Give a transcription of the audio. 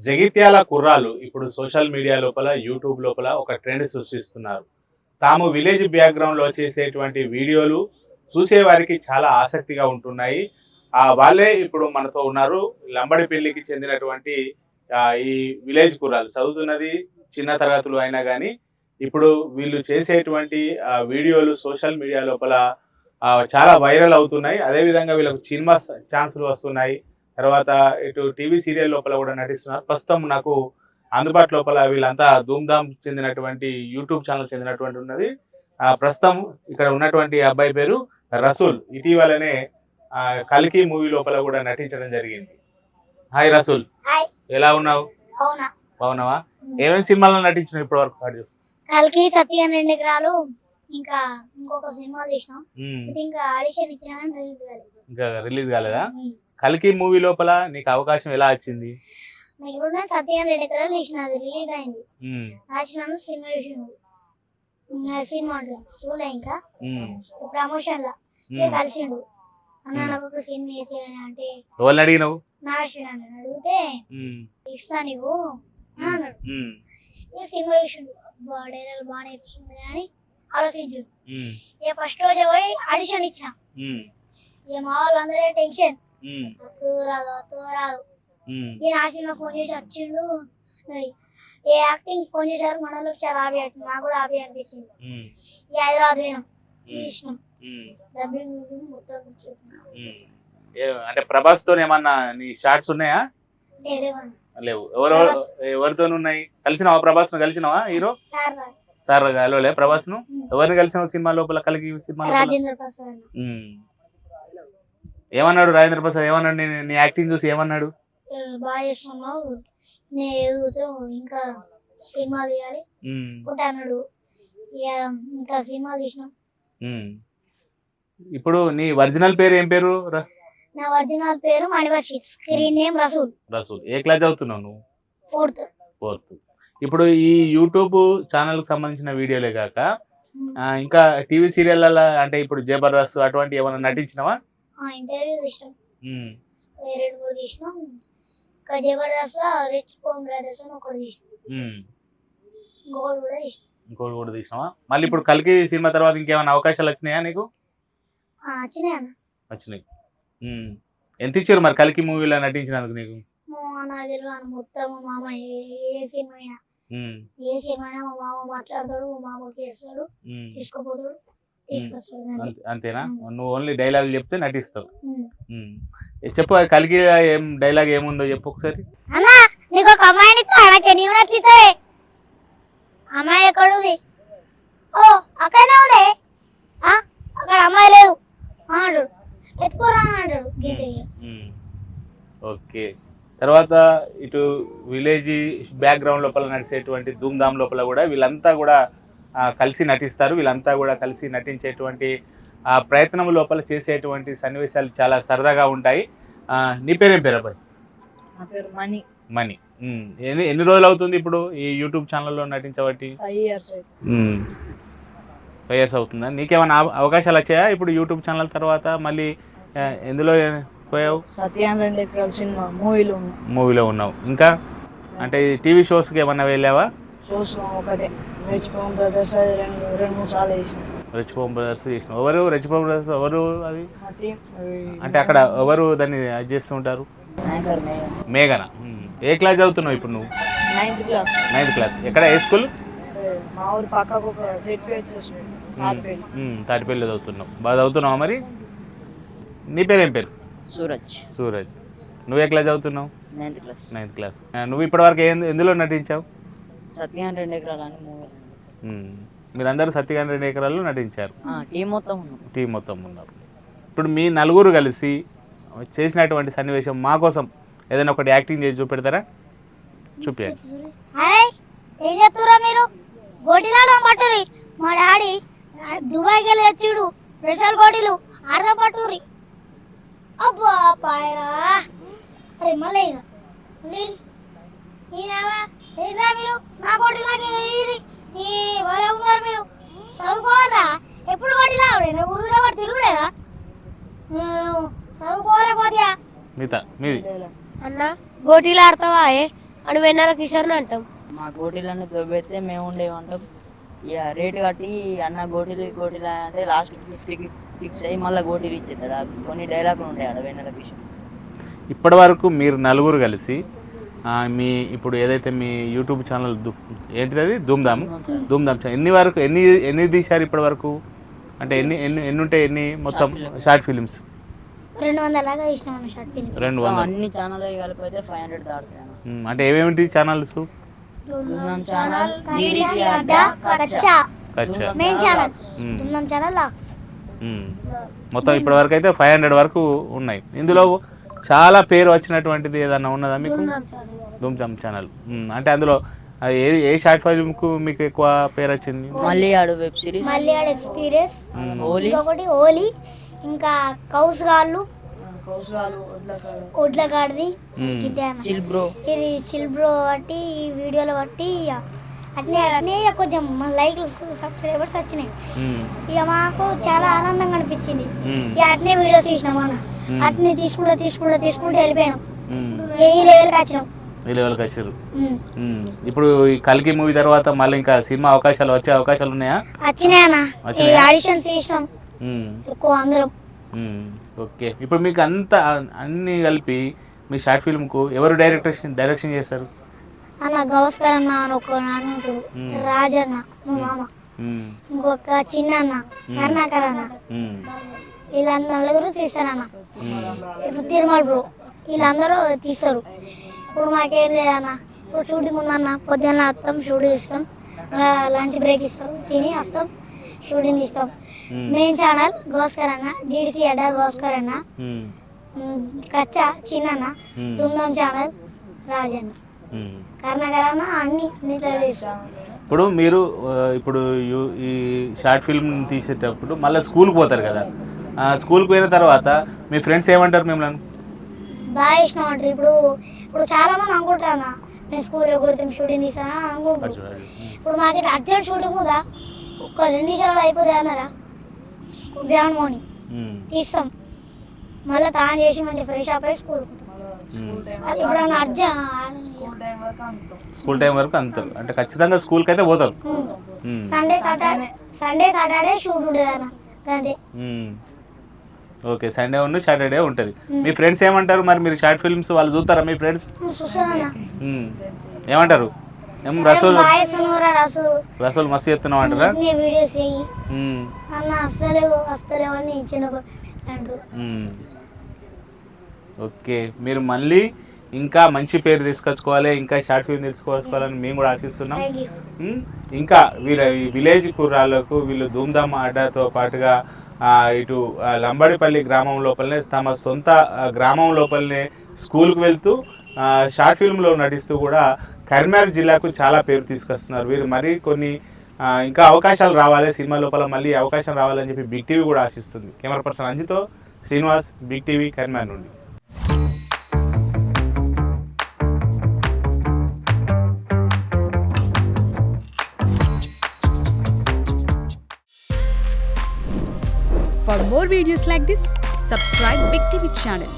జగిత్యాల కుర్రాళ్ళు ఇప్పుడు social media లోపల యూట్యూబ్ లోపల ఒక ట్రెండ్ సృష్టిస్తున్నారు. తాము విలేజ్ బ్యాక్గ్రౌండ్లో చేసేటువంటి వీడియోలు చూసేవారికి చాలా ఆసక్తిగా ఉంటున్నాయి. వాళ్ళే ఇప్పుడు మనతో ఉన్నారు. లంబడిపల్లికి చెందినటువంటి ఈ విలేజ్ కుర్రాళ్ళు చదువుతున్నది చిన్న తరగతులు అయినా కానీ ఇప్పుడు వీళ్ళు చేసేటువంటి వీడియోలు సోషల్ మీడియా లోపల చాలా వైరల్ అవుతున్నాయి. అదేవిధంగా వీళ్ళకు సినిమా ఛాన్సులు వస్తున్నాయి. తర్వాత ఇటు టీవీ సీరియల్ లోపల కూడా నటిస్తున్నారు. ప్రస్తుతం నాకు అందుబాటు లోపల వీళ్ళంతా ధూమ్ధామ్ చెందినటువంటి యూట్యూబ్ ఛానల్ చెందినటువంటి ఉన్నది. ప్రస్తుతం ఇక్కడ ఉన్నటువంటి అబ్బాయి పేరు రసూల్. ఇటీవలనే కల్కి మూవీ లోపల కూడా నటించడం జరిగింది. హాయ్ రసూల్, ఎలా ఉన్నావు? బాగున్నావా? ఏమేమి సినిమాల్లో నటించినావు ఇప్పటి వరకు? కల్కి, సత్యం, రెండు ఎకరాలు, ఇంకా ఇంకొక సినిమా చేసినాం. ఇంకా ఆడిషన్ ఇచ్చినా ఇంకా రిలీజ్ కాలేదా? కల్కి మూవీ లోపల నీకు అవకాశం ఎలా వచ్చింది? సత్యం, రెండు ఎకరాలు చేసిన, అది రిలీజ్ అయింది. రాసినాను, సినిమా చేసిండు, సినిమా చూలే ఇంకా ప్రమోషన్ లా కలిసిండు. అన్న నాకు ఒక సినిమా చేయని అంటే ఎవరిని అడిగినావు? నాశన్ అడిగితే ఇస్తా నీకు అన్నాడు. ఇక సినిమా చూసిండు, డైలాగ్ బాగానే ఇస్తుంది అని ఆలోచించు. ఇక ఫస్ట్ రోజు పోయి ఆడిషన్ ఇచ్చిన. ఇక మా వాళ్ళందరూ టెన్షన్, రాదు. ఈ నాశనం ఫోన్ చేసి వచ్చిండు. ఏ యాక్టింగ్ ఫోన్ చేశారు మన వాళ్ళకి చాలా హ్యాపీ అవుతుంది, నాకు కూడా హ్యాపీ అనిపించింది. ఈ హైదరాబాద్ పోయినాం, చూసినాం, అంటే ప్రభాస్ తో ఏమన్నా నీ షార్ట్స్ ఉన్నాయా? లేవు. ఎవరితో ఉన్నాయి? కలిసినావా? ప్రభాస్ ను కలిసినావా? హీరో సార్ కలవలే ప్రభాస్ ను? ఎవరిని కలిసినావు సినిమా లోపల? కలిగి సినిమా ఏమన్నాడు రాజేంద్ర ప్రసాద్? ఏమన్నాడు నీ యాక్టింగ్ చూసి? ఏమన్నాడు? బాగా చేస్తున్నావు, నేను ఇంకా సినిమా తీయాలి అన్నాడు. ఇంకా సినిమా తీసినాం. ఇప్పుడు నీ ఒరిజినల్ పేరు ఏం పేరు? నా ఒరిజినల్ పేరు మణివర్షి, స్క్రీన్ నేమ్ రసూల్. రసూల్. ఏ క్లాస్ చదువుతున్నావు నువ్వు? ఫోర్త్. ఇప్పుడు ఈ యూట్యూబ్ ఛానల్ కి సంబంధించిన వీడియోలే కాక ఇంకా టీవీ సీరియల్ అంటే ఇప్పుడు జబర్దస్త్ అటువంటి ఏమైనా నటించినావా? ఇంటర్వ్యూ తీసినాం, 2-3 తీసినాం. ఇంకా జబర్దస్త్ రిచ్ పోమ్ బ్రదర్స్ అని ఒకటి తీసినాం, ఇంకోటి కూడా తీసినావా? మళ్ళీ ఇప్పుడు కల్కి సినిమా తర్వాత ఇంకేమైనా అవకాశాలు వచ్చినాయా నీకు? వచ్చినాయి. ఎంత ఇచ్చారు మరి కల్కి మూవీలో నటించినందుకు నీకు? మొత్తం మా మామ ఏ సినిమా మా మామ మాట్లాడతాడు, మా మామకి వేస్తాడు, తీసుకుపోతాడు, తీసుకొస్తాడు. అంతేనా? నువ్వు ఓన్లీ డైలాగ్ చెప్తే నటిస్తావు. చెప్పు, కల్కి ఏం డైలాగ్ ఏముందో చెప్పు ఒకసారి. నీకు ఒక అమ్మాయిని అమ్మాయి ఎక్కడుంది? ఓ అక్కడనే ఉంది, అక్కడ అమ్మాయి లేదు అంటాడు, ఎత్తుకోరా అంటాడు. ఓకే. తర్వాత ఇటు విలేజ్ బ్యాక్గ్రౌండ్ లోపల నడిచేటువంటి ధూమ్ధామ్ లోపల కూడా వీళ్ళంతా కూడా కలిసి నటిస్తారు. వీళ్ళంతా కూడా కలిసి నటించేటువంటి ప్రయత్నం లోపల చేసేటువంటి సన్నివేశాలు చాలా సరదాగా ఉంటాయి. నీ పేరేం పేరు అబ్బాయి? మణి. ఎన్ని రోజులు అవుతుంది ఇప్పుడు ఈ యూట్యూబ్ ఛానల్లో నటించబట్టి? 5 years. 5 years అవుతుందా? నీకేమైనా అవకాశాలు వచ్చాయా ఇప్పుడు యూట్యూబ్ ఛానల్ తర్వాత? మళ్ళీ ఎందులో పోయావు? సత్యం, రెండు ఎకరాల సినిమా మూవీలో ఉన్నావు. ఇంకా అంటే టీవీ షోస్కి ఏమన్నా వెళ్ళావా? షోస్ ఒకటే, రిచ్ పోమ్ బ్రదర్స్, అది 2-3 సార్లు చేసిన. రిచ్ పోమ్ బ్రదర్స్ చేసిన. ఎవరు రిచ్ పోమ్ బ్రదర్స్? ఎవరు అది? అంటే అక్కడ ఎవరు దాన్ని అది చేస్తుంటారు? మేఘన. ఏ క్లాస్ చదువుతున్నావు ఇప్పుడు నువ్వు? 9th class. ఎక్కడ? ఏ స్కూల్? మా ఊరు పక్కకు తాటిపల్లి చదువుతున్నావు. బాగా చదువుతున్నావా మరి? నీ పేరేం పేరు? సూరజ్. నువ్వే క్లాస్ చదువుతున్నావు? 9th class. నువ్వు ఇప్పటివరకు ఎందులో నటించావు? సత్యం, రెండు ఎకరాలు. మీరందరూ సత్యం, 2 ఎకరాలు నటించారు. టీం మొత్తం ఉన్నారు. ఇప్పుడు మీ నలుగురు కలిసి చేసినటువంటి సన్నివేశం మా కోసం ఏదైనా ఒకటి యాక్టింగ్ చేసి చూపెడతారా? చూపించండి. ఏం చెప్తారా మీరు? గోటీలాలో పట్టురి. మా డాడీ దుబాయ్కి వెళ్ళి వచ్చాడు, స్పెషల్ గోటీలు అర్థం పట్టురి. అబ్బా పాయరా. అరే మళ్ళీ మీరు నా గోటీలాగే వాళ్ళే ఉన్నారు. మీరు చదువుకోవాలరా? ఎప్పుడు గోటీలా ఊరిలో వాడు తిరుగుడేదా? చదువుకోవాలే పోతీయా? మీది అన్న గోటీలు ఆడతావా? అని వెన్నెల కిషోర్ని అంటాం. మా గోటీలన్నీ దొబ్బెత్తే మేము ఉండేమంటాం. ఇక రేటు కట్టి అన్న గోటీలు అంటే లాస్ట్ 50కి ఫిక్స్ అయ్యి మళ్ళీ గోటీలు ఇచ్చేస్తాడు. కొన్ని డైలాగులు ఉంటాయి ఆడ వెన్నెల కిషోర్. ఇప్పటి వరకు మీరు నలుగురు కలిసి మీ ఇప్పుడు ఏదైతే మీ యూట్యూబ్ ఛానల్ ఏంటిది అది ధూమ్ధామ్ ఛానల్ ఎన్ని తీశారు ఇప్పటి వరకు? అంటే ఎన్ని ఉంటాయి, ఎన్ని మొత్తం షార్ట్ ఫిలిమ్స్? 200 లాగా తీసినాం అన్న షార్ట్ ఫిల్మ్. 200. అన్ని ఛానల్ కలిపి అయితే 500 దాటుతాయి. అంటే ఏమేమిటి ఛానల్స్? ధూమ్ధామ్ ఛానల్, DDC అడ్డా, కచ్చా కచ్చా, main channel, Dhoom Dham channel lakhs. మొత్తం ఇప్పటి వరకు అయితే 500 వరకు ఉన్నాయి. ఇందులో చాలా పేరు వచ్చినటువంటిది ఏదన్నా ఉన్నదా మీకు? ధూమ్ధామ్ ఛానల్. అంటే అందులో ఏ షార్ట్ ఫిల్మ్కు మీకు ఎక్కువ పేరు వచ్చింది? మళ్ళీ ఆడు వెబ్ సిరీస్, మళ్ళీ ఆడ ఎక్స్పీరియన్స్, హోలీ, ఇంకొకటి హోలీ, ఇంకా కౌసుగాళ్ళు, ఒడ్లగాడిది, చిల్ బ్రో, ఇది చిల్ బ్రో బట్టి ఈ వీడియోలో బట్టి అట్నే కొంచెం లైక్లు సబ్స్క్రైబర్స్ వచ్చినాయి. ఇక మాకు చాలా ఆనందంగా అనిపించింది. ఇక అట్నే వీడియోస్ తీసినాం అన్న. అట్నే తీసుకుంటూ వెళ్ళిపోయాం. ఈ లెవెల్కి వచ్చినాం. ఈ లెవెల్కి వచ్చారు. ఇప్పుడు ఈ కల్కి మూవీ తర్వాత మళ్ళీ ఇంకా సినిమా అవకాశాలు వచ్చే అవకాశాలు ఉన్నాయా? వచ్చినాయి అన్న. ఈ ఆడిషన్స్ చేసినాం ఎక్కువ అందరం. ఓకే, ఇప్పుడు మీకు అన్ని కలిపి మీ షార్ట్ ఫిల్మ్కు ఎవరు డైరెక్షన్ చేస్తారు? అన్న గౌస్కర్ అన్న అని ఒక నాన్న ఉంటాడు, రాజన్న మా మామ, ఇంకొక చిన్న అన్న కర్ణాకర్ అన్న, వీళ్ళందరూ నలుగురు తీస్తారన్న. ఇప్పుడు తిరుమల బ్రో వీళ్ళందరూ తీస్తారు. ఇప్పుడు మాకేం లేదన్న, ఇప్పుడు షూటింగ్ ఉందన్న, పొద్దున్న వస్తాం, షూటింగ్ ఇస్తాం, లంచ్ బ్రేక్ ఇస్తాం, తిని వస్తాం, షూటింగ్ ఇస్తాం. మెయిన్ ఛానల్ గౌస్కర్ అన్న, DDC అడ్డా గౌస్కర్ అన్న, కచ్చా చిన్న, ధూమ్ధామ్ ఛానల్ రాజన్న, కర్ణాకర్ అన్న, అన్ని తీస్తాం. ఇప్పుడు మీరు ఈ షార్ట్ ఫిల్మ్ తీసేటప్పుడు మళ్ళీ స్కూల్కి పోతారు కదా, స్కూల్కి పోయిన తర్వాత మీ ఫ్రెండ్స్ ఏమంటారు మిమ్మల్ని? బాగా ఇష్టం అంటారు. ఇప్పుడు చాలా మంది అనుకుంటారు అన్న, నేను స్కూల్ ఎగురుతాం, షూటింగ్ తీస్తానా అనుకుంటారు. ఇప్పుడు మాకు ఇట్లా అర్జెంట్ షూటింగ్ ఉందా, ఒక 2 నిమిషాలు అయిపోతాయి అన్నారా, వ్యాన్ మార్నింగ్ తీస్తాం, మళ్ళీ తాను చేసి మంచి ఫ్రెష్ అప్ అయ్యి స్కూల్ ఇప్పుడు స్కూల్ టైం వరకు అంత అంటే ఖచ్చితంగా స్కూల్కి అయితే పోతారు. సండే సాటర్డే షూట్ ఉంటుంది అన్న, అంతే. ఓకే, సండే ఉన్న సాటర్డే ఉంటుంది. మీ ఫ్రెండ్స్ ఏమంటారు మరి? మీరు షార్ట్ ఫిల్మ్స్ వాళ్ళు చూస్తారా మీ ఫ్రెండ్స్? ఏమంటారు? రసూల్ మస్తు చెప్తున్నావు అంటారా? వీడియోస్ అన్న అస్సలు వస్తలేమని అంటారు. ఓకే, మీరు మళ్ళీ ఇంకా మంచి పేరు తీసుకొచ్చుకోవాలి, ఇంకా షార్ట్ ఫిల్మ్ తెలుసుకోవాలని మేము కూడా ఆశిస్తున్నాం. ఇంకా వీళ్ళ విలేజ్ కుర్రాళ్ళకు వీళ్ళు ధూమ్ధామ్ అడ్డాతో పాటుగా ఇటు లంబడిపల్లి గ్రామం లోపలనే తమ సొంత గ్రామం లోపలనే స్కూల్కి వెళ్తూ షార్ట్ ఫిల్మ్లో నటిస్తూ కూడా కరీంనగర్ జిల్లాకు చాలా పేరు తీసుకొస్తున్నారు. వీరు మరి కొన్ని ఇంకా అవకాశాలు రావాలి, సినిమా లోపల మళ్ళీ అవకాశం రావాలని చెప్పి బిగ్ టీవీ కూడా ఆశిస్తుంది. కెమెరా పర్సన్ అంజితో శ్రీనివాస్, బిగ్ టీవీ, కరీంనగర్ నుండి. For more videos like this, subscribe Big TV channel.